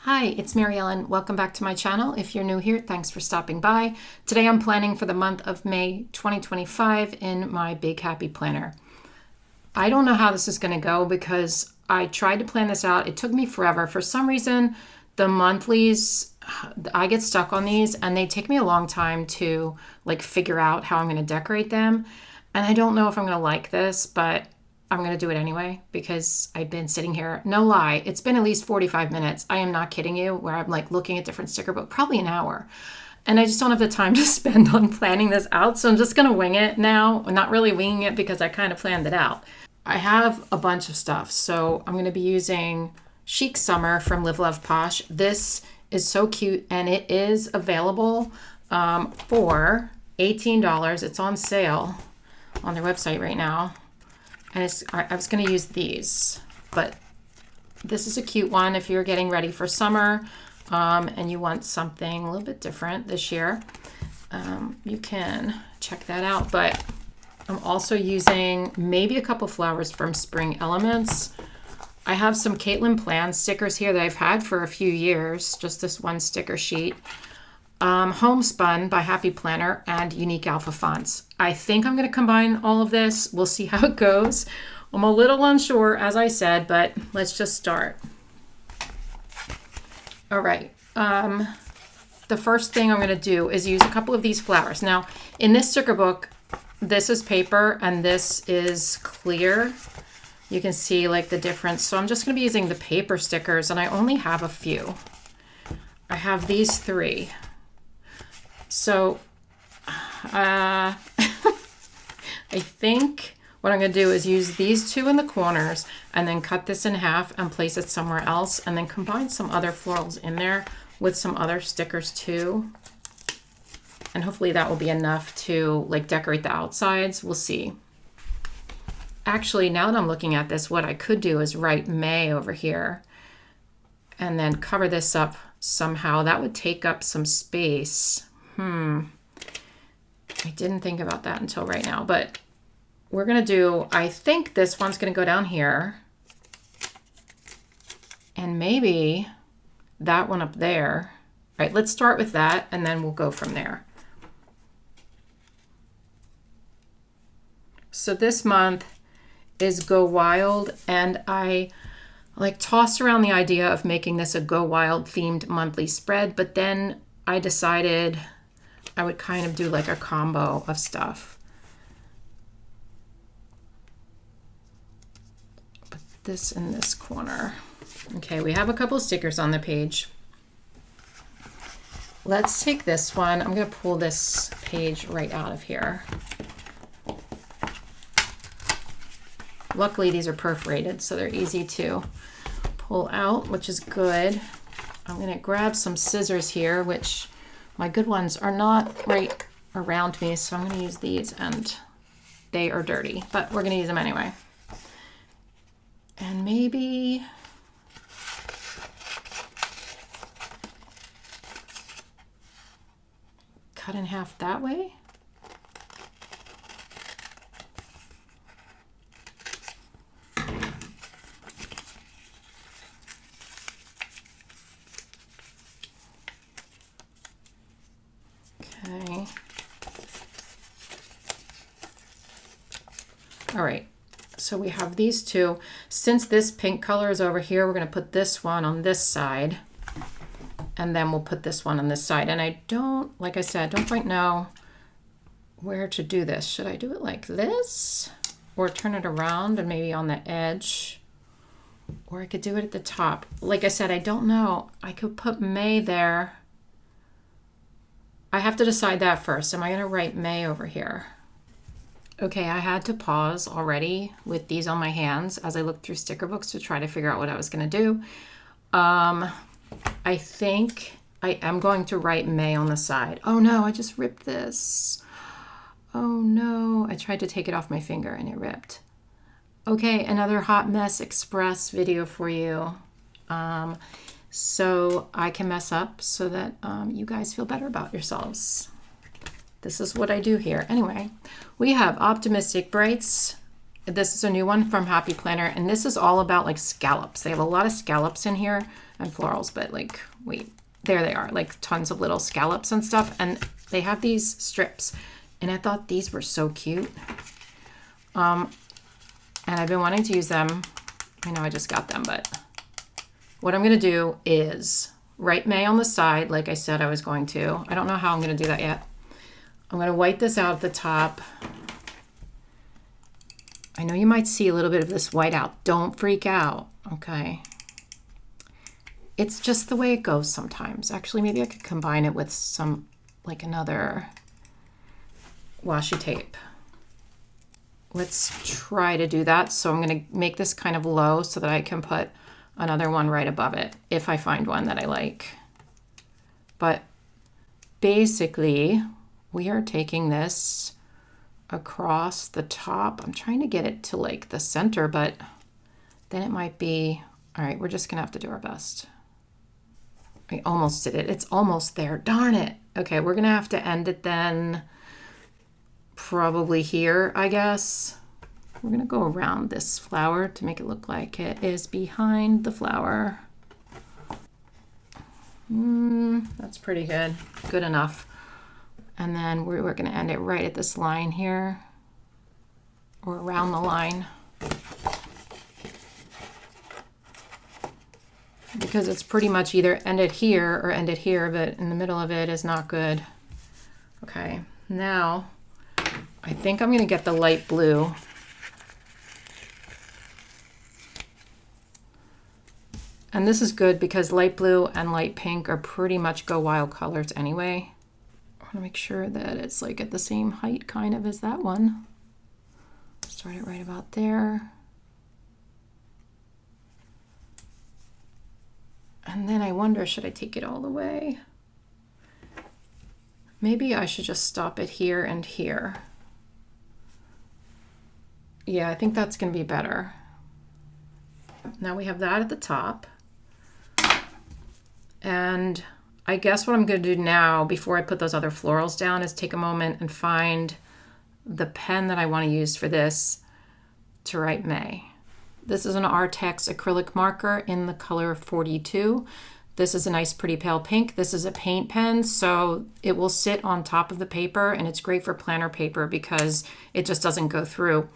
Hi, it's Mary Ellen. Welcome back to my channel. If you're new here, thanks for stopping by. Today I'm planning for the month of May 2025 in my Big Happy Planner. I don't know how this is going to go because I tried to plan this out. It took me forever. For some reason, the monthlies, I get stuck on these and they take me a long time to figure out how I'm going to decorate them. And I don't know if I'm going to like this, but I'm going to do it anyway because I've been sitting here. No lie, it's been at least 45 minutes. I am not kidding you, where I'm looking at different sticker book, probably an hour. And I just don't have the time to spend on planning this out. So I'm just going to wing it now. I'm not really winging it because I kind of planned it out. I have a bunch of stuff. So I'm going to be using Chic Summer from Live Love Posh. This is so cute and it is available for $18. It's on sale on their website right now. And I was going to use these, but this is a cute one if you're getting ready for summer and you want something a little bit different this year. You can check that out, but I'm also using maybe a couple flowers from Spring Elements. I have some Caitlin Plan stickers here that I've had for a few years, just this one sticker sheet. Homespun by Happy Planner and Unique Alpha Fonts. I think I'm going to combine all of this. We'll see how it goes. I'm a little unsure, as I said, but let's just start. All right. The first thing I'm going to do is use a couple of these flowers. Now, in this sticker book, this is paper and this is clear. You can see the difference. So I'm just going to be using the paper stickers and I only have a few. I have these three. So I think what I'm going to do is use these two in the corners and then cut this in half and place it somewhere else and then combine some other florals in there with some other stickers too. And hopefully that will be enough to decorate the outsides. We'll see. Actually, now that I'm looking at this, what I could do is write May over here and then cover this up somehow. That would take up some space. I didn't think about that until right now, but we're going to do, I think this one's going to go down here and maybe that one up there. All right, let's start with that and then we'll go from there. So this month is Go Wild and I tossed around the idea of making this a Go Wild themed monthly spread, but then I decided I would kind of do a combo of stuff. Put this in this corner. Okay, we have a couple of stickers on the page. Let's take this one. I'm going to pull this page right out of here. Luckily, these are perforated, so they're easy to pull out, which is good. I'm going to grab some scissors here, which my good ones are not right around me, so I'm going to use these, and they are dirty, but we're going to use them anyway. And maybe cut in half that way. Okay. All right, so we have these two. Since this pink color is over here, we're going to put this one on this side, and then we'll put this one on this side. And I don't, like I said, don't quite know where to do this. Should I do it like this, or turn it around and maybe on the edge, or I could do it at the top? Like I said, I don't know. I could put May there. I have to decide that first. Am I going to write May over here? Okay, I had to pause already with these on my hands as I looked through sticker books to try to figure out what I was going to do. I think I am going to write May on the side. Oh no, I just ripped this. Oh no, I tried to take it off my finger and it ripped. Okay, another Hot Mess Express video for you. So I can mess up so that you guys feel better about yourselves. This is what I do here. Anyway, we have Optimistic Brights. This is a new one from Happy Planner, and this is all about scallops. They have a lot of scallops in here. and florals, but like, wait, there they are, like tons of little scallops and stuff. And they have these strips, and I thought these were so cute. And I've been wanting to use them. I know I just got them, but what I'm going to do is write May on the side, like I said I was going to. I don't know how I'm going to do that yet. I'm going to white this out at the top. I know you might see a little bit of this white out. Don't freak out, okay? It's just the way it goes sometimes. Actually, maybe I could combine it with some, like another washi tape. Let's try to do that. So I'm going to make this kind of low so that I can put another one right above it if I find one that I like. But basically, we are taking this across the top. I'm trying to get it to like the center, but then it might be, all right, we're just going to have to do our best. I almost did it. It's almost there. Darn it. Okay, we're going to have to end it then. Probably here, I guess. We're going to go around this flower to make it look like it is behind the flower. That's pretty good. Good enough. And then we're going to end it right at this line here, or around the line. Because it's pretty much either ended here or ended here, but in the middle of it is not good. Okay, now I think I'm going to get the light blue. And this is good because light blue and light pink are pretty much go wild colors anyway. I want to make sure that it's like at the same height kind of as that one. Start it right about there. And then I wonder, should I take it all the way? Maybe I should just stop it here and here. Yeah, I think that's going to be better. Now we have that at the top. And I guess what I'm going to do now, before I put those other florals down, is take a moment and find the pen that I want to use for this to write May. This is an Artex acrylic marker in the color 42. This is a nice pretty pale pink. This is a paint pen, so it will sit on top of the paper, and it's great for planner paper because it just doesn't go through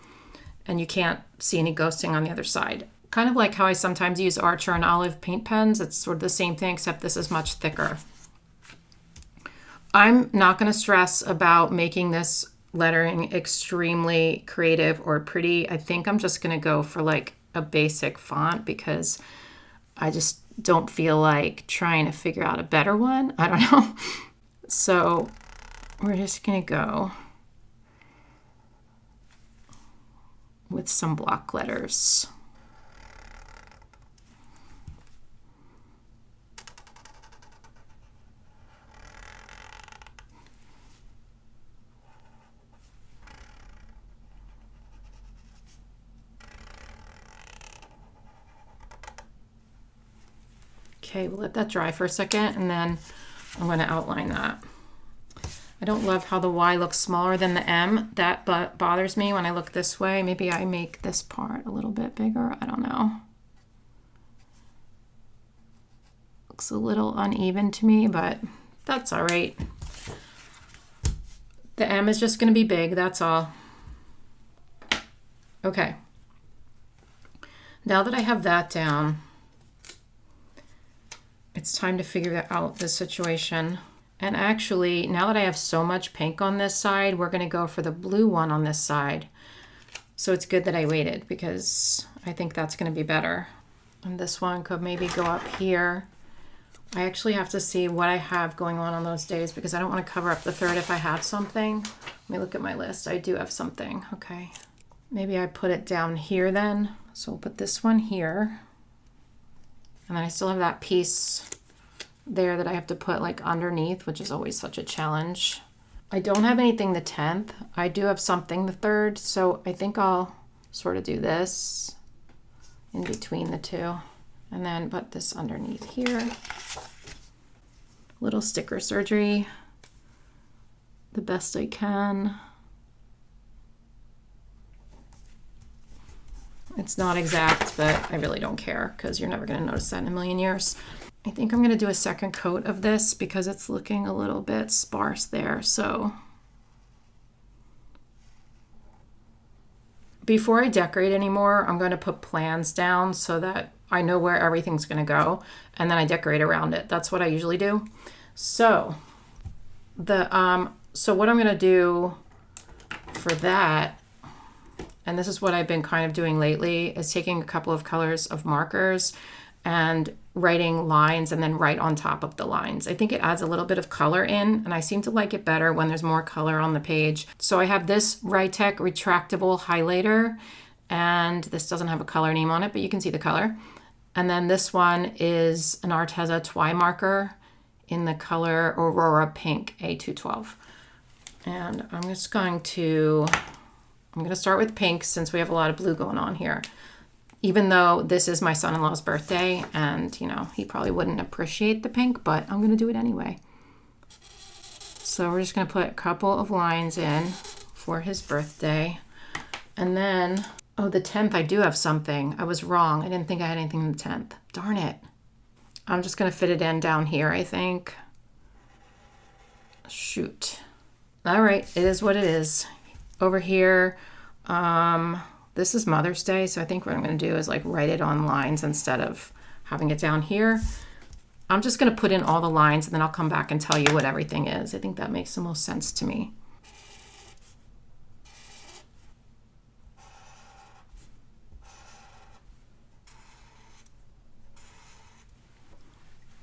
and you can't see any ghosting on the other side. Kind of like how I sometimes use Archer and Olive paint pens. It's sort of the same thing, except this is much thicker. I'm not going to stress about making this lettering extremely creative or pretty. I think I'm just going to go for like a basic font because I just don't feel like trying to figure out a better one. I don't know. So we're just going to go with some block letters. Okay, we'll let that dry for a second, and then I'm going to outline that. I don't love how the Y looks smaller than the M. That bothers me when I look this way. Maybe I make this part a little bit bigger. I don't know. Looks a little uneven to me, but that's all right. The M is just going to be big, that's all. Okay. Now that I have that down, it's time to figure out the situation. And actually, now that I have so much pink on this side, we're going to go for the blue one on this side. So it's good that I waited because I think that's going to be better. And this one could maybe go up here. I actually have to see what I have going on those days because I don't want to cover up the third if I have something. Let me look at my list. I do have something. Okay. Maybe I put it down here then. So we'll put this one here. And then I still have that piece there that I have to put like underneath, which is always such a challenge. I don't have anything the 10th. I do have something the 3rd, so I think I'll sort of do this in between the two and then put this underneath here. Little sticker surgery, the best I can. It's not exact, but I really don't care because you're never going to notice that in a million years. I think I'm going to do a second coat of this because it's looking a little bit sparse there. So before I decorate anymore, I'm going to put plans down so that I know where everything's going to go, and then I decorate around it. That's what I usually do. So what I'm going to do for that, and this is what I've been kind of doing lately, is taking a couple of colors of markers and writing lines and then right on top of the lines. I think it adds a little bit of color in, and I seem to like it better when there's more color on the page. So I have this Ridetech retractable highlighter, and this doesn't have a color name on it, but you can see the color. And then this one is an Arteza Twi marker in the color Aurora Pink A212. And I'm going to start with pink since we have a lot of blue going on here. Even though this is my son-in-law's birthday and, you know, he probably wouldn't appreciate the pink, but I'm going to do it anyway. So we're just going to put a couple of lines in for his birthday. And then, oh, the 10th, I do have something. I was wrong. I didn't think I had anything on the 10th. Darn it. I'm just going to fit it in down here, I think. Shoot. All right, it is what it is. Over here, this is Mother's Day, so I think what I'm going to do is like write it on lines instead of having it down here. I'm just going to put in all the lines and then I'll come back and tell you what everything is. I think that makes the most sense to me.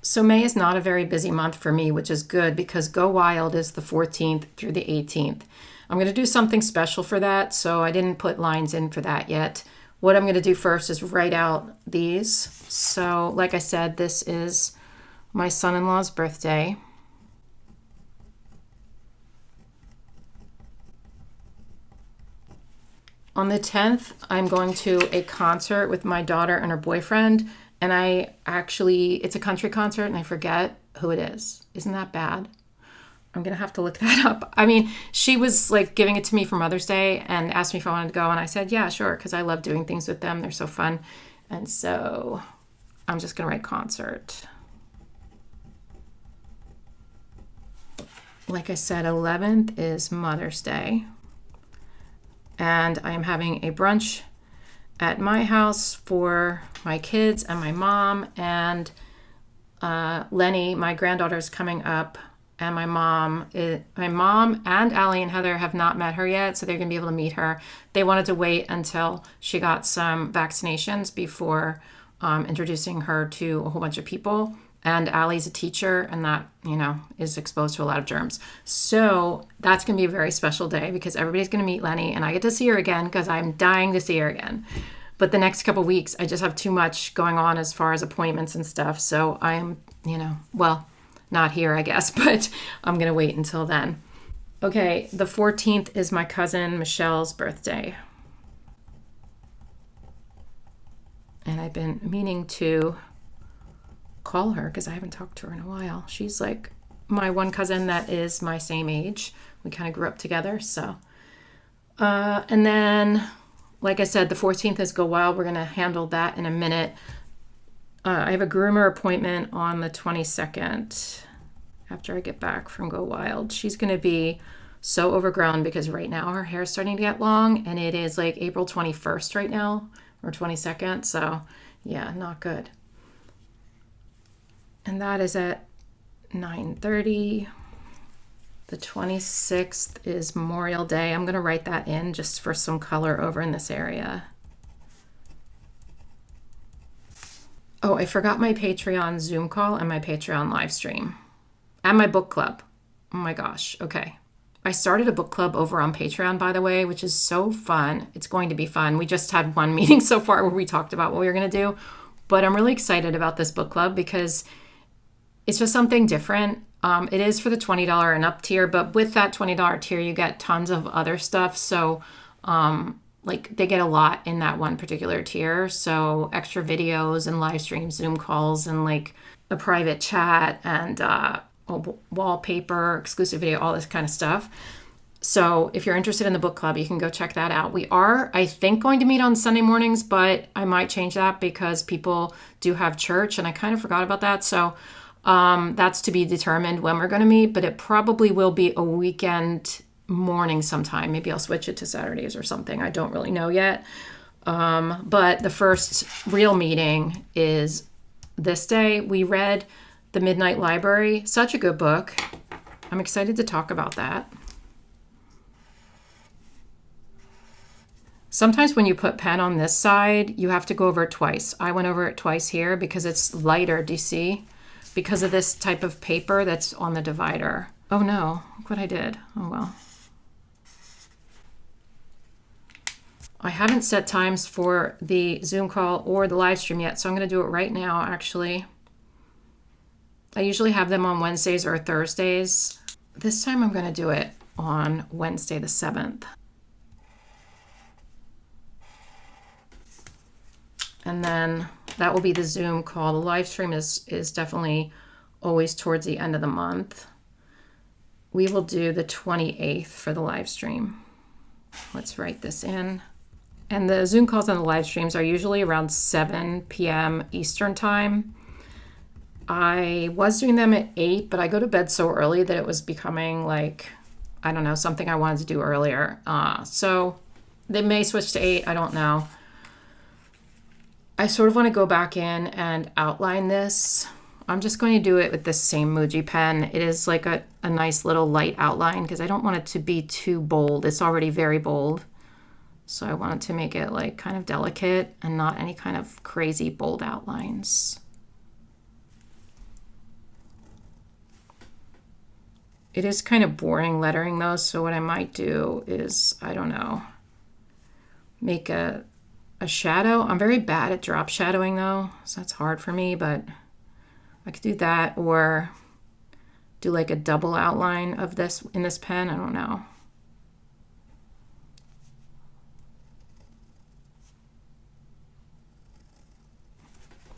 So May is not a very busy month for me, which is good because Go Wild is the 14th through the 18th. I'm going to do something special for that, so I didn't put lines in for that yet. What I'm going to do first is write out these. So like I said, this is my son-in-law's birthday. On the 10th, I'm going to a concert with my daughter and her boyfriend, and it's a country concert and I forget who it is. Isn't that bad? I'm going to have to look that up. I mean, she was like giving it to me for Mother's Day and asked me if I wanted to go. And I said, yeah, sure. Because I love doing things with them. They're so fun. And so I'm just going to write concert. Like I said, 11th is Mother's Day. And I am having a brunch at my house for my kids and my mom. And Lenny, my granddaughter, is coming up. And my mom and Allie and Heather have not met her yet, so they're going to be able to meet her. They wanted to wait until she got some vaccinations before introducing her to a whole bunch of people. And Allie's a teacher, and that, you know, is exposed to a lot of germs. So that's going to be a very special day because everybody's going to meet Lenny, and I get to see her again because I'm dying to see her again. But the next couple weeks, I just have too much going on as far as appointments and stuff. So I am, you know, well, not here, I guess, but I'm going to wait until then. Okay, the 14th is my cousin Michelle's birthday. And I've been meaning to call her because I haven't talked to her in a while. She's like my one cousin that is my same age. We kind of grew up together, so. And then, like I said, the 14th is Go Wild. We're going to handle that in a minute. I have a groomer appointment on the 22nd after I get back from Go Wild. She's going to be so overgrown because right now her hair is starting to get long, and it is like April 21st right now, or 22nd. So yeah, not good. And that is at 9:30. The 26th is Memorial Day. I'm going to write that in just for some color over in this area. Oh, I forgot my Patreon Zoom call and my Patreon live stream. And my book club. Oh my gosh. Okay. I started a book club over on Patreon, by the way, which is so fun. It's going to be fun. We just had one meeting so far where we talked about what we were going to do. But I'm really excited about this book club because it's just something different. It is for the $20 and up tier, but with that $20 tier, you get tons of other stuff. So, like they get a lot in that one particular tier. So extra videos and live streams, Zoom calls, and like a private chat and wallpaper, exclusive video, all this kind of stuff. So if you're interested in the book club, you can go check that out. We are, I think, going to meet on Sunday mornings, but I might change that because people do have church, and I kind of forgot about that. So that's to be determined when we're going to meet, but it probably will be a weekend morning sometime. Maybe I'll switch it to Saturdays or something. I don't really know yet. But the first real meeting is this day. We read The Midnight Library. Such a good book. I'm excited to talk about that. Sometimes when you put pen on this side, you have to go over it twice. I went over it twice here because it's lighter, do you see? Because of this type of paper that's on the divider. Oh no, look what I did. Oh well. I haven't set times for the Zoom call or the live stream yet, so I'm going to do it right now, actually. I usually have them on Wednesdays or Thursdays. This time I'm going to do it on Wednesday the 7th. And then that will be the Zoom call. The live stream is definitely always towards the end of the month. We will do the 28th for the live stream. Let's write this in. And the Zoom calls and the live streams are usually around 7 p.m. Eastern time. I was doing them at 8, but I go to bed so early that it was becoming like, I don't know, something I wanted to do earlier. So they may switch to 8, I don't know. I sort of want to go back in and outline this. I'm just going to do it with this same 𝘠𝘬 pen. It is like a nice little light outline because I don't want it to be too bold. It's already very bold. So I wanted to make it like kind of delicate and not any kind of crazy bold outlines. It is kind of boring lettering though, so what I might do is, I don't know, make a shadow. I'm very bad at drop shadowing though, so that's hard for me, but I could do that or do like a double outline of this in this pen. I don't know.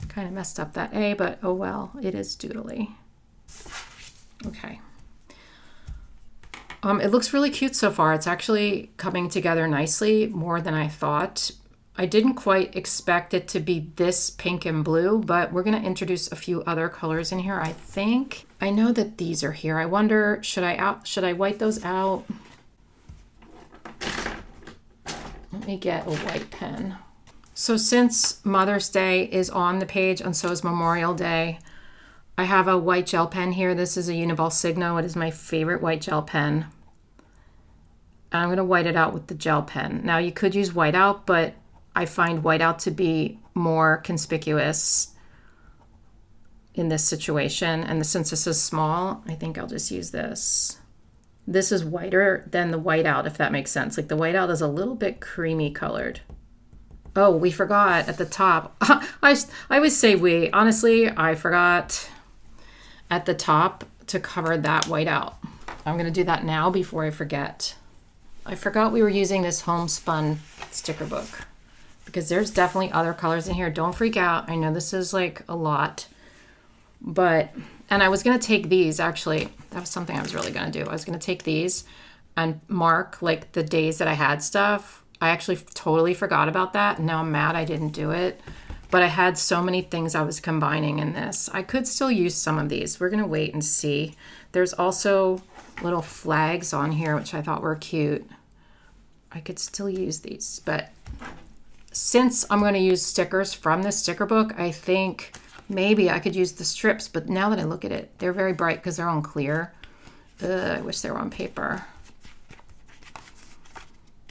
Kind of messed up that A, but oh well, it is doodly. Okay. It looks really cute so far. It's actually coming together nicely, more than I thought. I didn't quite expect it to be this pink and blue, but we're going to introduce a few other colors in here, I think. I know that these are here. I wonder, should I white those out? Let me get a white pen. So since Mother's Day is on the page and so is Memorial Day, I have a white gel pen here. This is a 𝘰𝘮𝘯𝘦. It is my favorite white gel pen. And I'm going to white it out with the gel pen. Now you could use whiteout, but I find whiteout to be more conspicuous in this situation. And since this is small, I think I'll just use this. This is whiter than the whiteout, if that makes sense. Like the whiteout is a little bit creamy colored. Oh, we forgot at the top. I always say we. Honestly, I forgot at the top to cover that whiteout. I'm going to do that now before I forget. I forgot we were using this homespun sticker book because there's definitely other colors in here. Don't freak out. I know this is like a lot, but, and I was going to take these actually. That was something I was really going to do. I was going to take these and mark like the days that I had stuff. I actually totally forgot about that. And now I'm mad I didn't do it. But I had so many things I was combining in this. I could still use some of these. We're going to wait and see. There's also little flags on here, which I thought were cute. I could still use these. But since I'm going to use stickers from this sticker book, I think maybe I could use the strips. But now that I look at it, they're very bright because they're on clear. I wish they were on paper.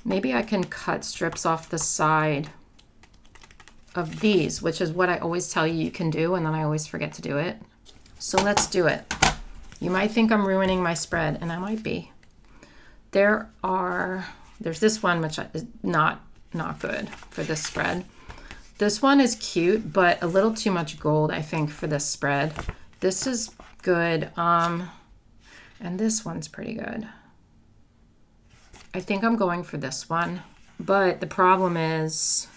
Maybe I can cut strips off the side of these, which is what I always tell you you can do, and then I always forget to do it. So let's do it. You might think I'm ruining my spread, and I might be. There's this one, which is not good for this spread. This one is cute, but a little too much gold, I think, for this spread. This is good, and this one's pretty good. I think I'm going for this one, but the problem is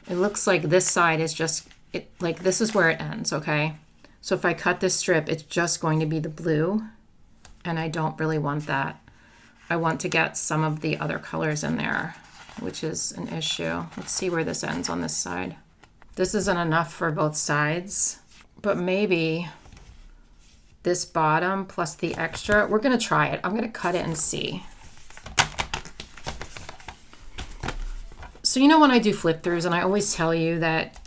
it looks like this side is just, like this is where it ends, okay? So if I cut this strip, it's just going to be the blue, and I don't really want that. I want to get some of the other colors in there, which is an issue. Let's see where this ends on this side. This isn't enough for both sides, but maybe this bottom plus the extra, we're gonna try it. I'm gonna cut it and see. So you know when I do flip throughs, and I always tell you that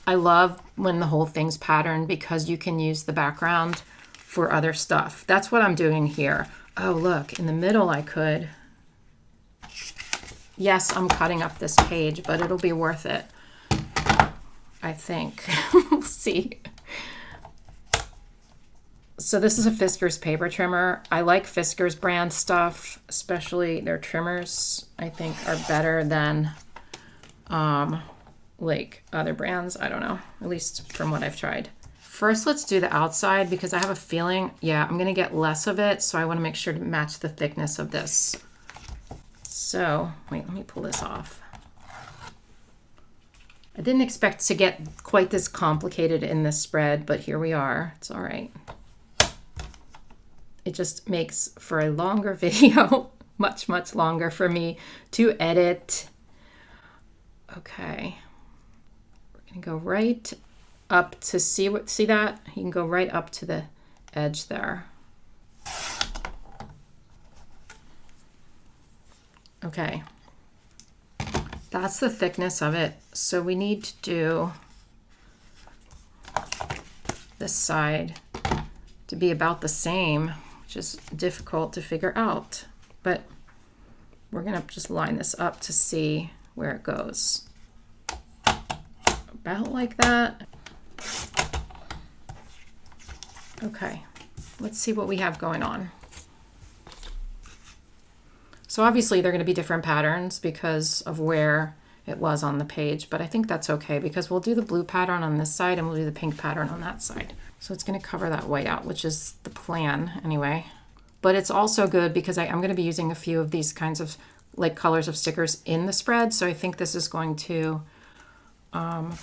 I love when the whole thing's patterned because you can use the background for other stuff. That's what I'm doing here. Oh, look, in the middle I could. Yes, I'm cutting up this page, but it'll be worth it, I think. We'll see. So this is a Fiskars paper trimmer. I like Fiskars brand stuff, especially their trimmers, I think are better than like other brands. I don't know, at least from what I've tried. First, let's do the outside because I have a feeling, yeah, I'm gonna get less of it. So I wanna make sure to match the thickness of this. So wait, let me pull this off. I didn't expect to get quite this complicated in this spread, but here we are, it's all right. It just makes for a longer video, much longer for me to edit. Okay, we're gonna go right up to see that? You can go right up to the edge there. Okay, that's the thickness of it. So we need to do this side to be about the same, which is difficult to figure out, but we're gonna just line this up to see where it goes. About like that. Okay, let's see what we have going on. So obviously they're going to be different patterns because of where it was on the page, but I think that's okay because we'll do the blue pattern on this side and we'll do the pink pattern on that side. So it's going to cover that white out, which is the plan anyway. But it's also good because I'm going to be using a few of these kinds of like colors of stickers in the spread. So I think this is going to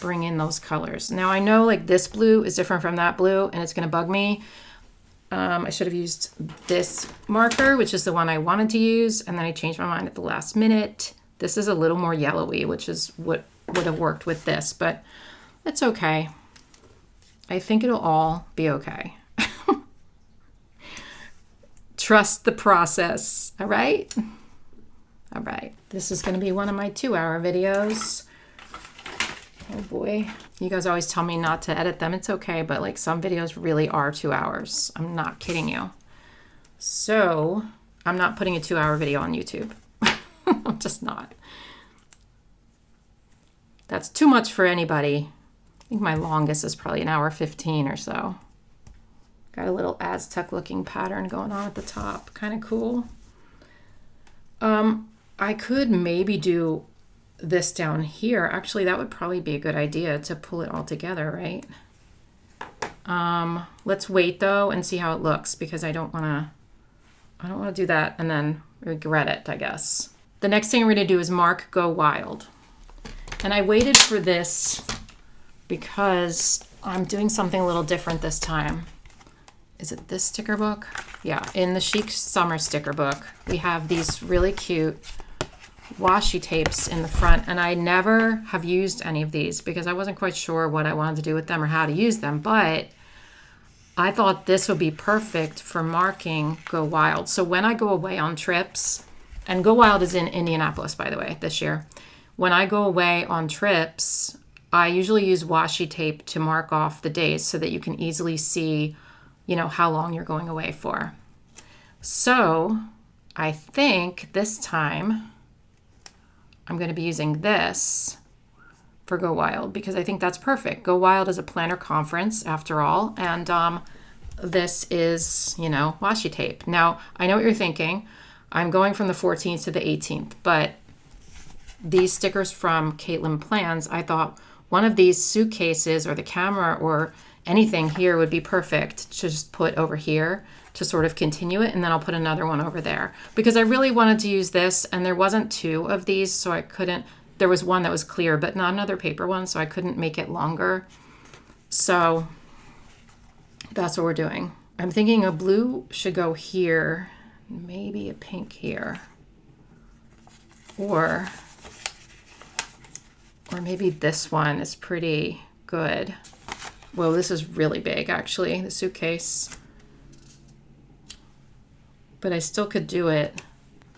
bring in those colors. Now I know like this blue is different from that blue and it's going to bug me. I should have used this marker, which is the one I wanted to use, and then I changed my mind at the last minute. This is a little more yellowy, which is what would have worked with this, but it's okay. I think it'll all be okay. Trust the process, all right? All right, this is gonna be one of my 2-hour videos. Oh boy. You guys always tell me not to edit them. It's okay, but like some videos really are 2 hours. I'm not kidding you. So I'm not putting a 2-hour video on YouTube. I'm just not. That's too much for anybody. I think my longest is probably 1:15 or so. Got a little Aztec looking pattern going on at the top. Kind of cool. I could maybe do this down here. Actually, that would probably be a good idea to pull it all together, right? Let's wait though and see how it looks because I don't want to do that and then regret it, I guess. The next thing we're going to do is mark Go Wild. And I waited for this because I'm doing something a little different this time. Is it this sticker book? Yeah, in the Chic Summer sticker book, we have these really cute washi tapes in the front, and I never have used any of these because I wasn't quite sure what I wanted to do with them or how to use them, but I thought this would be perfect for marking Go Wild. So when I go away on trips, and Go Wild is in Indianapolis, by the way, this year. When I go away on trips, I usually use washi tape to mark off the days so that you can easily see, you know, how long you're going away for. So I think this time I'm going to be using this for Go Wild because I think that's perfect. Go Wild is a planner conference after all, and this is, you know, washi tape. Now, I know what you're thinking. I'm going from the 14th to the 18th, but these stickers from Caitlin Plans, I thought one of these suitcases or the camera or anything here would be perfect to just put over here to sort of continue it, and then I'll put another one over there because I really wanted to use this, and there wasn't 2 of these, so I couldn't. There was one that was clear but not another paper one, so I couldn't make it longer. So that's what we're doing. I'm thinking a blue should go here maybe a pink here, or maybe this one is pretty good. Whoa, this is really big actually, the suitcase. But I still could do it.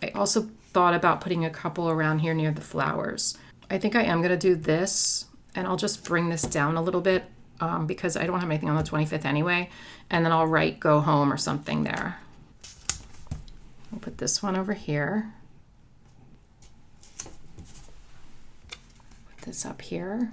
I also thought about putting a couple around here near the flowers. I think I am gonna do this, and I'll just bring this down a little bit because I don't have anything on the 25th anyway, and then I'll write go home or something there. I'll put this one over here. Put this up here.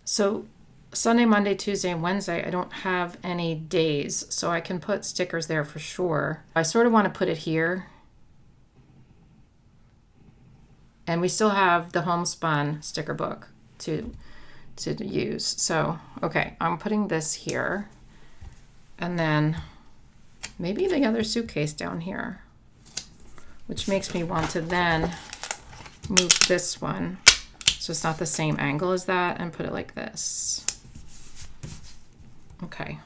So Sunday, Monday, Tuesday, and Wednesday, I don't have any days, so I can put stickers there for sure. I sort of want to put it here. And we still have the homespun sticker book to use. So, okay, I'm putting this here. And then maybe the other suitcase down here, which makes me want to then move this one so it's not the same angle as that and put it like this. Okay.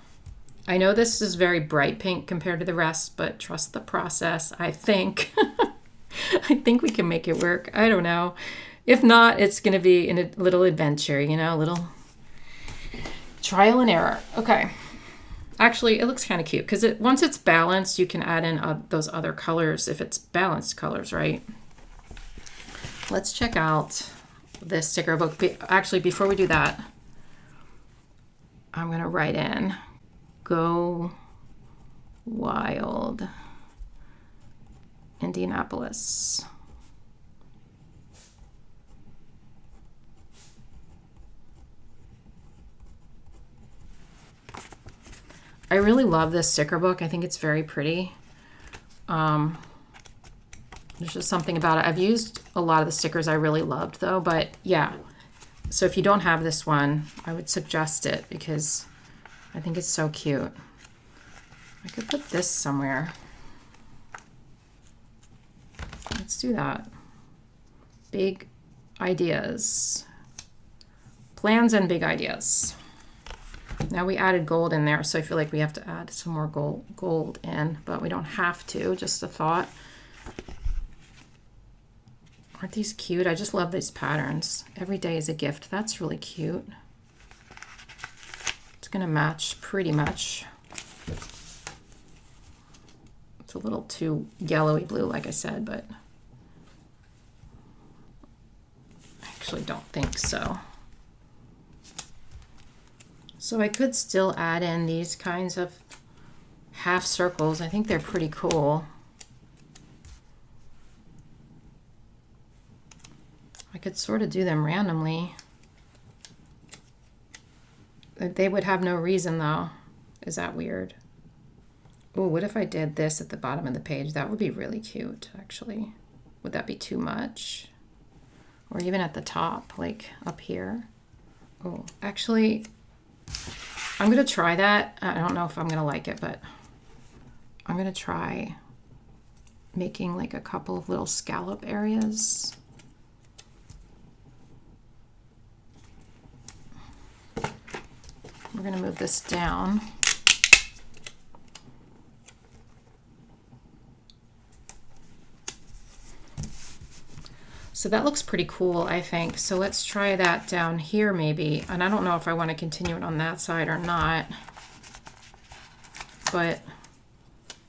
I know this is very bright pink compared to the rest, but trust the process, I think. I think we can make it work. I don't know. If not, it's going to be in a little adventure, you know, a little trial and error. Okay. Actually, it looks kind of cute because once it's balanced, you can add in those other colors if it's balanced colors, right? Let's check out this sticker book. Actually, before we do that, I'm going to write in Go Wild Indianapolis. I really love this sticker book. I think it's very pretty. There's just something about it. I've used a lot of the stickers I really loved though, but yeah. So if you don't have this one, I would suggest it because I think it's so cute. I could put this somewhere. Let's do that. Big ideas. Plans and big ideas. Now we added gold in there, so I feel like we have to add some more gold in, but we don't have to, just a thought. Aren't these cute? I just love these patterns. Every day is a gift. That's really cute. It's gonna match pretty much. It's a little too yellowy blue, like I said, but I actually don't think so. So I could still add in these kinds of half circles. I think they're pretty cool. I could sort of do them randomly. They would have no reason though. Is that weird? Oh, what if I did this at the bottom of the page? That would be really cute, actually. Would that be too much? Or even at the top, like up here? Oh, actually, I'm gonna try that. I don't know if I'm gonna like it, but I'm gonna try making like a couple of little scallop areas. We're gonna move this down. So that looks pretty cool, I think. So let's try that down here maybe. And I don't know if I want to continue it on that side or not. But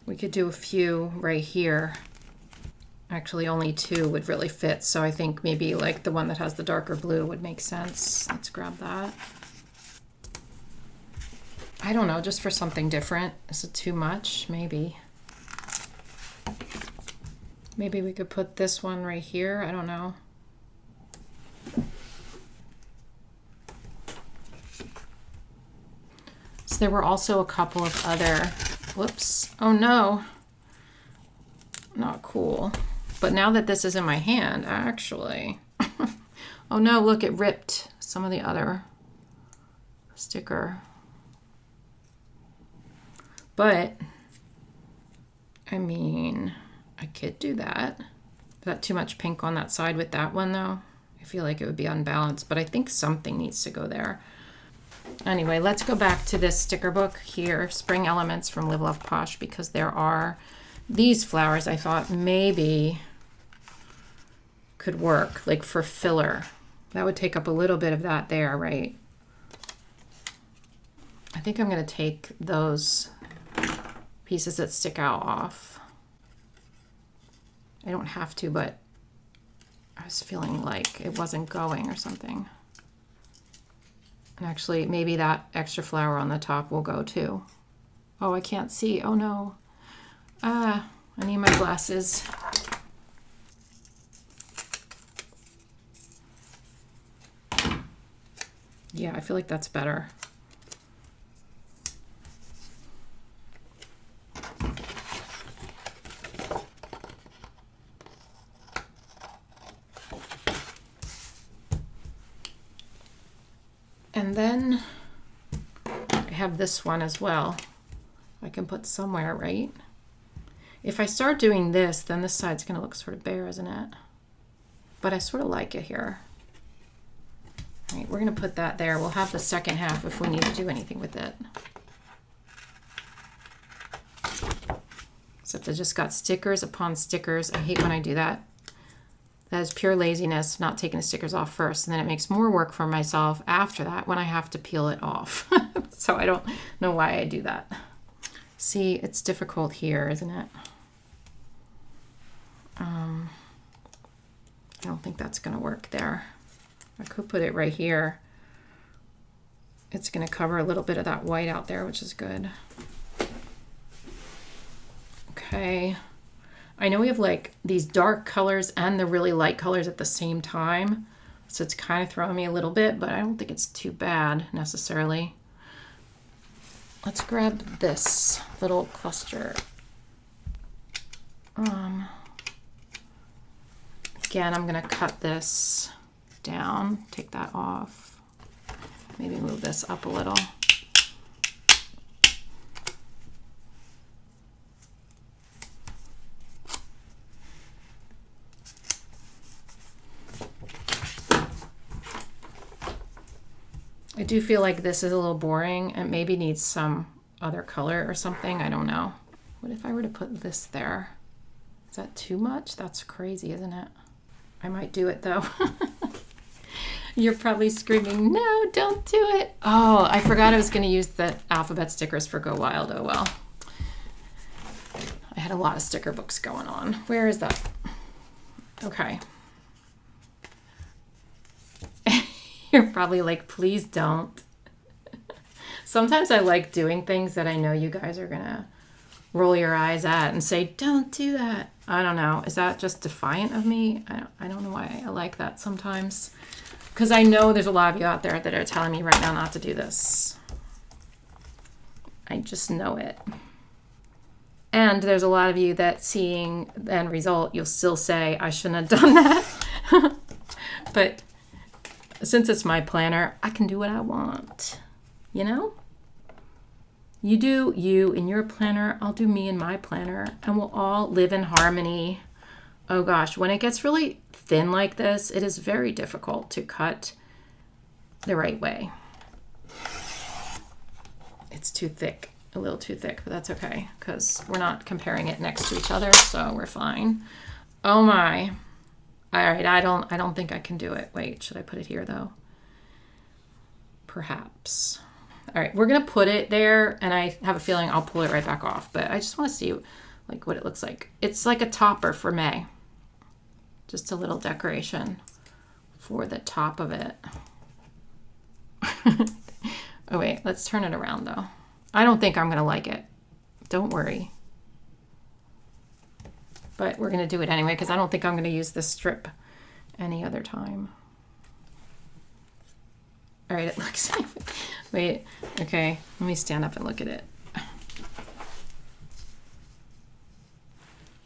we could do a few right here. Actually, only two would really fit. So I think maybe like the one that has the darker blue would make sense. Let's grab that. I don't know, just for something different. Is it too much? Maybe. Maybe we could put this one right here. I don't know. So there were also a couple of other, whoops, oh no, not cool. But now that this is in my hand, actually, oh no, look, it ripped some of the other sticker. But, I mean, I could do that. Is that too much pink on that side with that one though? I feel like it would be unbalanced, but I think something needs to go there. Anyway, let's go back to this sticker book here, Spring Elements from Live Love Posh, because there are these flowers I thought maybe could work, like for filler. That would take up a little bit of that there, right? I think I'm going to take those pieces that stick out off. I don't have to, but I was feeling like it wasn't going or something. And actually, maybe that extra flower on the top will go too. Oh, I can't see. Oh no. Ah, I need my glasses. Yeah, I feel like that's better. And then I have this one as well. I can put somewhere, right? If I start doing this, then this side's going to look sort of bare, isn't it? But I sort of like it here. All right, we're going to put that there. We'll have the second half if we need to do anything with it. Except I just got stickers upon stickers. I hate when I do that. That is pure laziness, not taking the stickers off first. And then it makes more work for myself after that when I have to peel it off. So I don't know why I do that. See, it's difficult here, isn't it? I don't think that's going to work there. I could put it right here. It's going to cover a little bit of that white out there, which is good. Okay. I know we have like these dark colors and the really light colors at the same time. So it's kind of throwing me a little bit, but I don't think it's too bad necessarily. Let's grab this little cluster. Again, I'm going to cut this down, take that off, maybe move this up a little. I do feel like this is a little boring and maybe needs some other color or something. I don't know. What if I were to put this there? Is that too much? That's crazy, isn't it? I might do it though. You're probably screaming, no, don't do it. Oh, I forgot I was going to use the alphabet stickers for Go Wild. Oh well. I had a lot of sticker books going on. Where is that? Okay. You're probably like, please don't. Sometimes I like doing things that I know you guys are going to roll your eyes at and say, don't do that. I don't know. Is that just defiant of me? I don't know why I like that sometimes. Because I know there's a lot of you out there that are telling me right now not to do this. I just know it. And there's a lot of you that seeing the end result, you'll still say, I shouldn't have done that. But since it's my planner, I can do what I want. You know? You do you in your planner, I'll do me in my planner, and we'll all live in harmony. Oh gosh, when it gets really thin like this, it is very difficult to cut the right way. It's too thick, a little too thick, but that's okay because we're not comparing it next to each other, so we're fine. Oh my. All right, I don't think I can do it. Wait, should I put it here though? Perhaps. All right, we're gonna put it there, and I have a feeling I'll pull it right back off, but I just want to see like what it looks like. It's like a topper for May. Just a little decoration for the top of it. Oh wait, let's turn it around though. I don't think I'm gonna like it. Don't worry. But we're gonna do it anyway because I don't think I'm gonna use this strip any other time. All right, it looks like, wait, okay, let me stand up and look at it.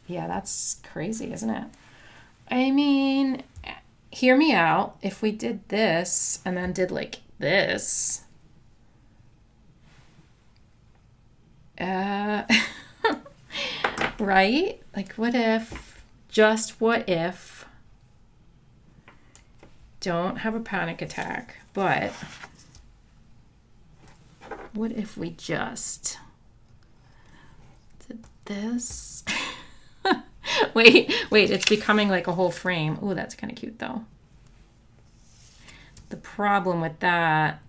Yeah, that's crazy, isn't it? I mean, hear me out. If we did this and then did like this, right? Like what if, just what if don't have a panic attack, but what if we just did this? wait, it's becoming like a whole frame. Oh, that's kind of cute though. The problem with that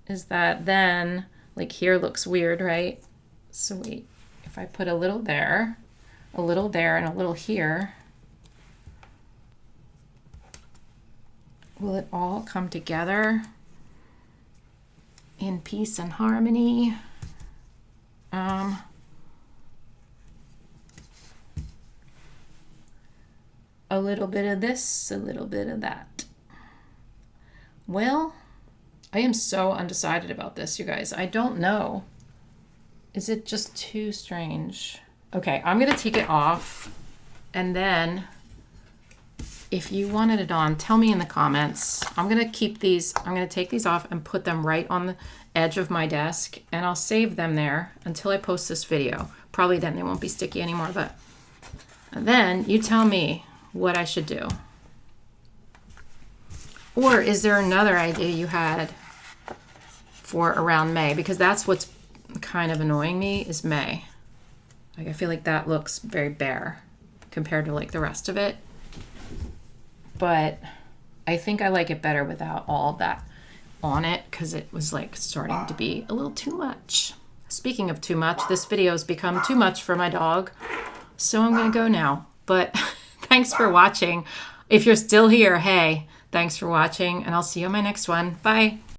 is that then, like here looks weird, right? So wait, if I put a little there, and a little here, will it all come together in peace and harmony? A little bit of this, a little bit of that. Well, I am so undecided about this, you guys. I don't know. Is it just too strange? Okay, I'm gonna take it off, and then if you wanted it on, tell me in the comments. I'm gonna keep these, I'm gonna take these off and put them right on the edge of my desk, and I'll save them there until I post this video. Probably then they won't be sticky anymore, but then you tell me what I should do. Or is there another idea you had for around May? Because that's what's kind of annoying me is May. Like I feel like that looks very bare compared to like the rest of it. But I think I like it better without all of that on it because it was like starting to be a little too much. Speaking of too much, this video has become too much for my dog. So I'm gonna go now. But thanks for watching. If you're still here, hey, thanks for watching, and I'll see you in my next one. Bye.